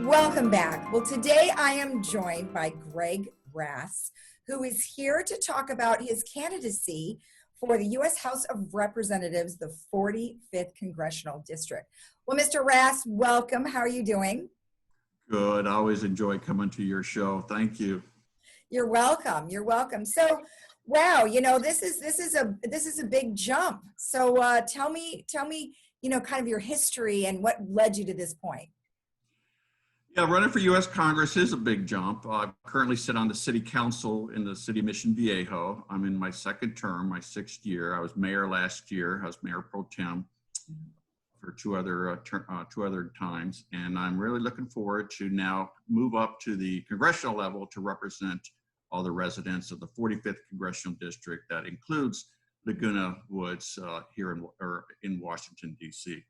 Welcome back. Well, today I am joined by Greg Raths, who is here to talk about his candidacy for the U.S. House of Representatives, the 45th Congressional District. Well, Mr. Raths, welcome. How are you doing? Good. I always enjoy coming to your show. Thank you. You're welcome. You're welcome. So, wow, this is a big jump. So, tell me, kind of your history and what led you to this point. Yeah, running for U.S. Congress is a big jump. I currently sit on the City Council in the City of Mission Viejo. I'm in my second term, my sixth year. I was mayor last year. I was mayor pro tem for two other times, and I'm really looking forward to now move up to the congressional level to represent all the residents of the 45th Congressional District. That includes Laguna Woods here in Washington, D.C.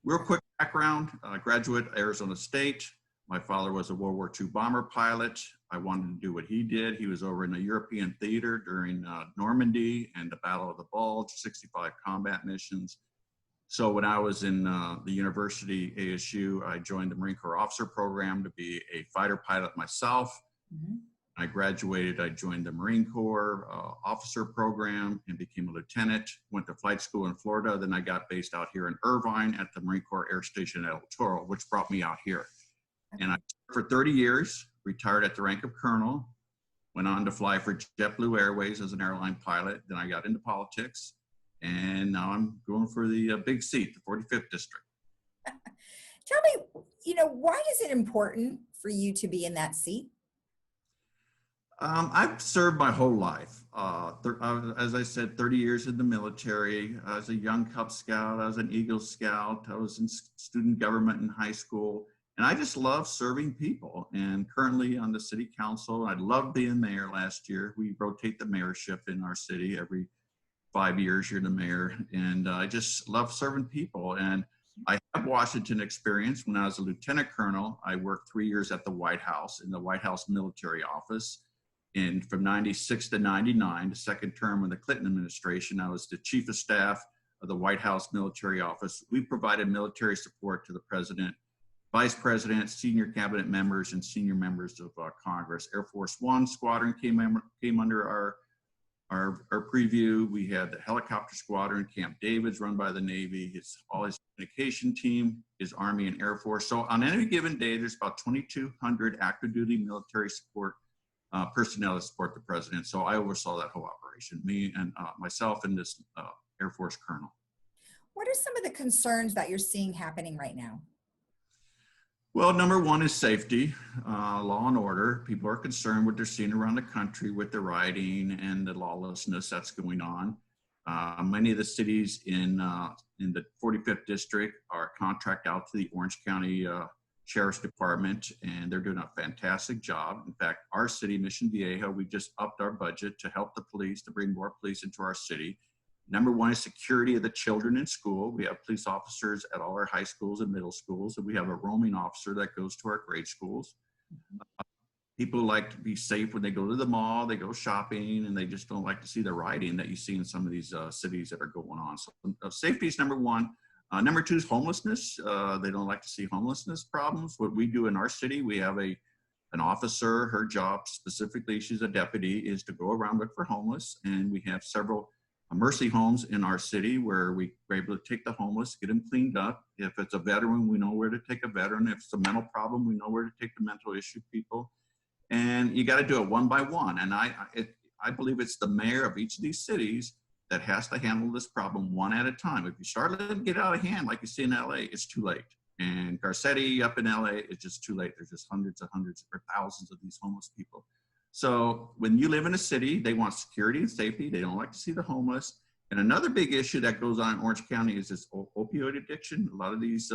Real quick background: graduate Arizona State. My father was a World War II bomber pilot. I wanted to do what he did. He was over in the European theater during Normandy and the Battle of the Bulge, 65 combat missions. So when I was in the university, ASU, I joined the Marine Corps officer program to be a fighter pilot myself. Mm-hmm. I graduated, I joined the Marine Corps officer program and became a lieutenant, went to flight school in Florida. Then I got based out here in Irvine at the Marine Corps Air Station at El Toro, which brought me out here. And I served for 30 years, retired at the rank of colonel, went on to fly for JetBlue Airways as an airline pilot. Then I got into politics, and now I'm going for the big seat, the 45th district. Tell me, why is it important for you to be in that seat? I've served my whole life. As I said, 30 years in the military. I was a young Cub Scout. I was an Eagle Scout. I was in student government in high school. And I just love serving people. And currently on the city council, I loved being mayor last year. We rotate the mayorship in our city every 5 years. You're the mayor. And I just love serving people. And I have Washington experience. When I was a lieutenant colonel, I worked 3 years at the White House in the White House military office. And from 96 to 99, the second term of the Clinton administration, I was the chief of staff of the White House military office. We provided military support to the president, vice president, senior cabinet members, and senior members of Congress. Air Force One squadron came under our preview. We had the helicopter squadron, Camp David's run by the Navy. All his communication team is Army and Air Force. So on any given day, there's about 2,200 active duty military support personnel to support the president. So I oversaw that whole operation, me and myself and this Air Force colonel. What are some of the concerns that you're seeing happening right now? Well, number one is safety, law and order. People are concerned what they're seeing around the country with the rioting and the lawlessness that's going on. Many of the cities in the 45th district are contract out to the Orange County Sheriff's Department, and they're doing a fantastic job. In fact, our city, Mission Viejo, we just upped our budget to help the police, to bring more police into our city. Number one is security of the children in school. We have police officers at all our high schools and middle schools, and we have a roaming officer that goes to our grade schools. People like to be safe when they go to the mall, they go shopping, and they just don't like to see the rioting that you see in some of these cities that are going on. So safety is number one. Number two is homelessness. They don't like to see homelessness problems. What we do in our city, we have an officer. Her job specifically, she's a deputy, is to go around look for homeless, and we have several mercy homes in our city where we're able to take the homeless, get them cleaned up. If it's a veteran, we know where to take a veteran. If it's a mental problem, we know where to take the mental issue people. And you got to do it one by one. And I believe it's the mayor of each of these cities that has to handle this problem one at a time. If you start letting it get out of hand, like you see in LA, it's too late. And Garcetti up in LA, it's just too late. There's just hundreds or thousands of these homeless people. So when you live in a city, they want security and safety. They don't like to see the homeless. And another big issue that goes on in Orange County is this opioid addiction. A lot of these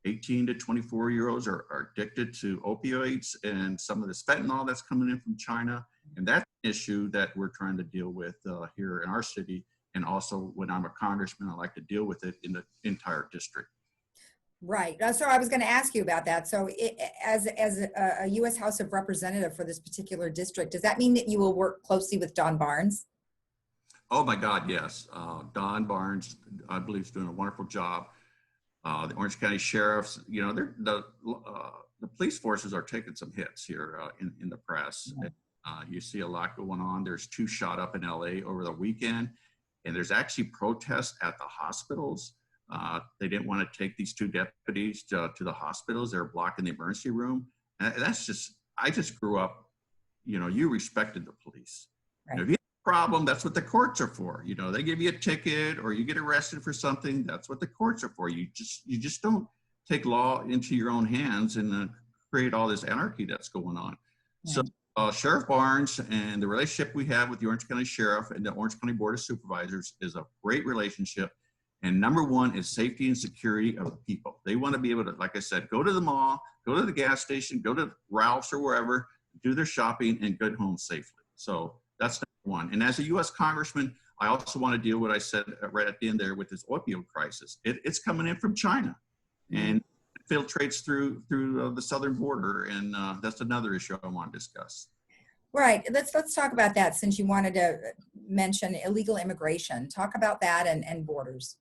18 to 24-year-olds are addicted to opioids and some of this fentanyl that's coming in from China. And that's an issue that we're trying to deal with here in our city. And also when I'm a congressman, I like to deal with it in the entire district. Right. So I was going to ask you about that. So as a U.S. House of Representative for this particular district, does that mean that you will work closely with Don Barnes? Oh my God, yes. Don Barnes, I believe, is doing a wonderful job. The Orange County sheriffs, you know, the the police forces are taking some hits here in the press. Yeah. You see a lot going on. There's 2 shot up in LA over the weekend, and there's actually protests at the hospitals. They didn't want to take these 2 deputies to the hospitals. They're blocking the emergency room. And that's just, I just grew up, you respected the police. Right. If you have a problem, that's what the courts are for. They give you a ticket or you get arrested for something. That's what the courts are for. You just don't take law into your own hands and create all this anarchy that's going on. Yeah. So Sheriff Barnes and the relationship we have with the Orange County Sheriff and the Orange County Board of Supervisors is a great relationship. And number one is safety and security of the people. They want to be able to, like I said, go to the mall, go to the gas station, go to Ralph's or wherever, do their shopping and get home safely. So that's number one. And as a U.S. Congressman, I also want to deal with what I said right at the end there with this opioid crisis. It's coming in from China and filtrates through the southern border. And that's another issue I want to discuss. Right. Let's talk about that since you wanted to mention illegal immigration. Talk about that and borders.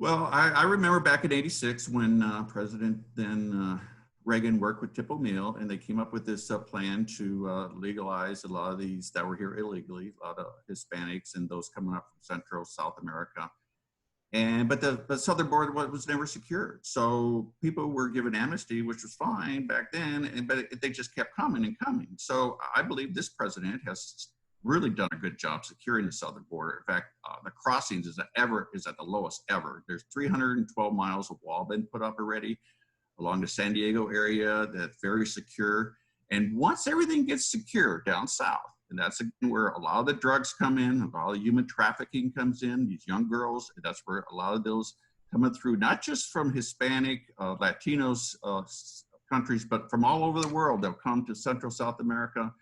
Well, I remember back in '86 when President then Reagan worked with Tip O'Neill, and they came up with this plan to legalize a lot of these that were here illegally, a lot of Hispanics and those coming up from Central South America. But the southern border was never secured. So people were given amnesty, which was fine back then, but they just kept coming and coming. So I believe this president has really done a good job securing the southern border. In fact, the crossings is at the lowest ever. There's 312 miles of wall been put up already along the San Diego area that's very secure. And once everything gets secure down south, and that's again where a lot of the drugs come in, a lot of human trafficking comes in, these young girls, that's where a lot of those coming through, not just from Hispanic, Latinos countries, but from all over the world. They'll come to Central South America,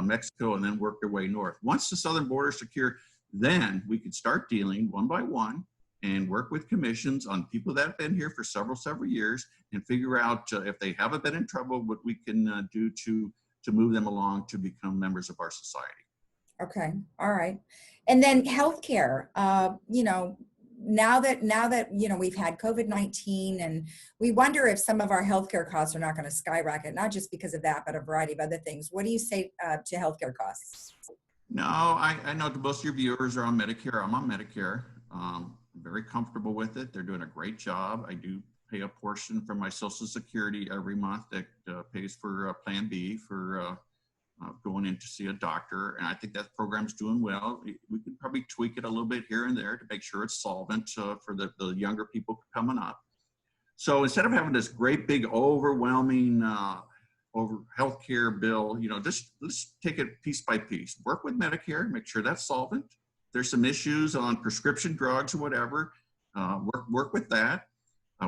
Mexico, and then work their way north. Once the southern border is secure, then we can start dealing one by one and work with commissions on people that have been here for several years and figure out if they haven't been in trouble, what we can do to move them along to become members of our society. Okay. All right. And then healthcare, now that we've had COVID-19 and we wonder if some of our healthcare costs are not going to skyrocket, not just because of that, but a variety of other things. What do you say to healthcare costs? No, I know that most of your viewers are on Medicare. I'm on Medicare. I'm very comfortable with it. They're doing a great job. I do pay a portion from my Social Security every month that pays for Plan B for going in to see a doctor. And I think that program's doing well. We could probably tweak it a little bit here and there to make sure it's solvent for the younger people coming up. So instead of having this great big overwhelming over healthcare bill, just let's take it piece by piece. Work with Medicare, make sure that's solvent. There's some issues on prescription drugs or whatever. Work with that.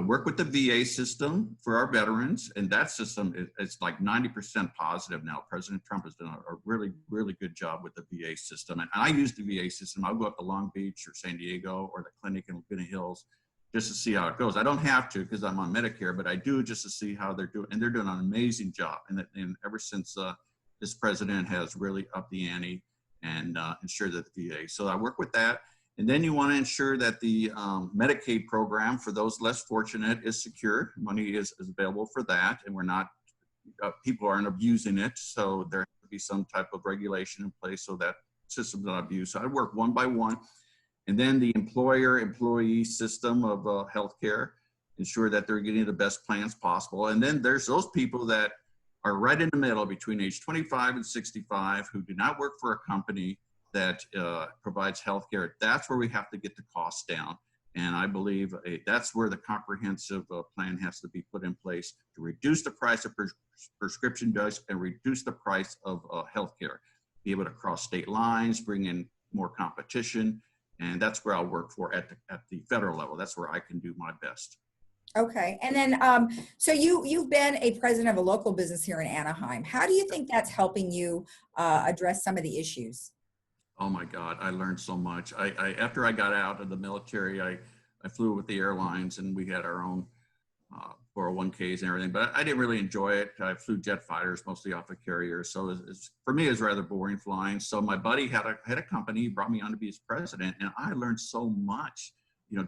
Work with the VA system for our veterans, and that system is like 90% positive now. President Trump has done a really, really good job with the VA system. And I use the VA system. I'll go up to Long Beach or San Diego or the clinic in Laguna Hills just to see how it goes. I don't have to because I'm on Medicare, but I do just to see how they're doing. And they're doing an amazing job. And ever since this president has really upped the ante and ensured that the VA. So I work with that. And then you want to ensure that the Medicaid program for those less fortunate is secure. Money is available for that, and we're not, people aren't abusing it. So there has to be some type of regulation in place so that system's not abused. So I work one by one. And then the employer-employee system of healthcare, ensure that they're getting the best plans possible. And then there's those people that are right in the middle between age 25 and 65 who do not work for a company that provides healthcare. That's where we have to get the costs down. And I believe that's where the comprehensive plan has to be put in place to reduce the price of prescription drugs and reduce the price of healthcare. Be able to cross state lines, bring in more competition. And that's where I'll work for at the federal level. That's where I can do my best. Okay. And then, so you've been a president of a local business here in Anaheim. How do you think that's helping you address some of the issues? Oh my God, I learned so much. After I got out of the military, I flew with the airlines and we had our own 401ks and everything, but I didn't really enjoy it. I flew jet fighters, mostly off of carriers. So for me, it was rather boring flying. So my buddy had a company, he brought me on to be his president, and I learned so much,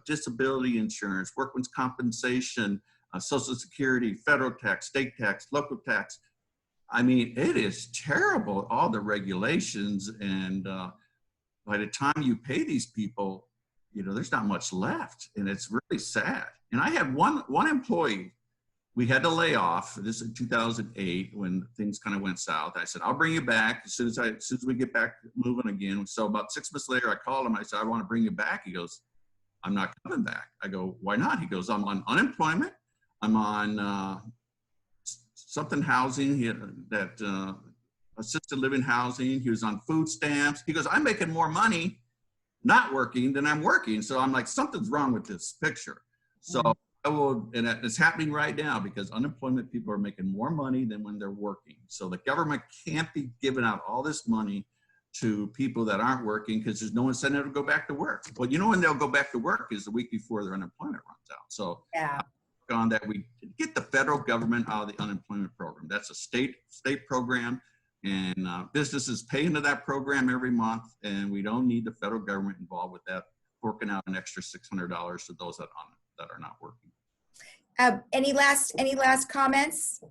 disability insurance, workman's compensation, Social Security, federal tax, state tax, local tax. I mean, it is terrible, all the regulations. And by the time you pay these people, you know, there's not much left. And it's really sad. And I had one employee we had to lay off. This in 2008 when things kind of went south. I said, I'll bring you back as soon as we get back moving again. So about 6 months later, I called him. I said, I want to bring you back. He goes, I'm not coming back. I go, why not? He goes, I'm on unemployment. I'm on something housing. He had that assisted living housing. He was on food stamps. He goes, I'm making more money not working than I'm working. So I'm like, something's wrong with this picture. So I will, and it's happening right now because unemployment people are making more money than when they're working. So the government can't be giving out all this money to people that aren't working because there's no incentive to go back to work. Well, you know when they'll go back to work is the week before their unemployment runs out. So Yeah. on that, we get the federal government out of the unemployment program. That's a state program, and businesses pay into that program every month, and we don't need the federal government involved with that, forking out an extra $600 to those that are not working. Any last comments?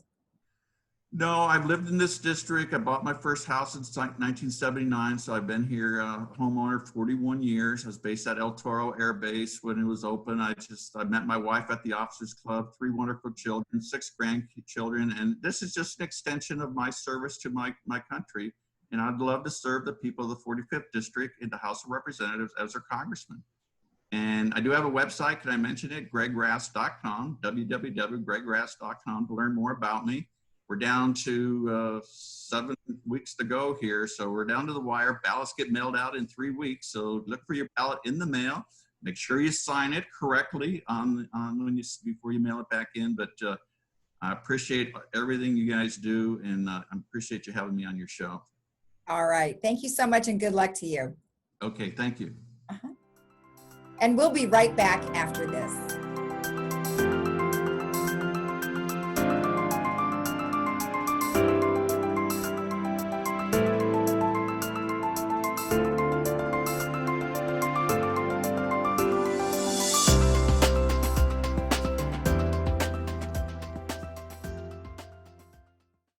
No, I've lived in this district. I bought my first house in 1979, so I've been here homeowner 41 years. I was based at El Toro Air Base when it was open. I met my wife at the Officers Club, 3 wonderful children, 6 grandchildren, and this is just an extension of my service to my country. And I'd love to serve the people of the 45th District in the House of Representatives as their congressman. And I do have a website. Can I mention it? gregraths.com, www.gregraths.com to learn more about me. We're down to 7 weeks to go here. So we're down to the wire. Ballots get mailed out in 3 weeks. So look for your ballot in the mail. Make sure you sign it correctly before you mail it back in. But I appreciate everything you guys do. And I appreciate you having me on your show. All right. Thank you so much and good luck to you. Okay. Thank you. And we'll be right back after this.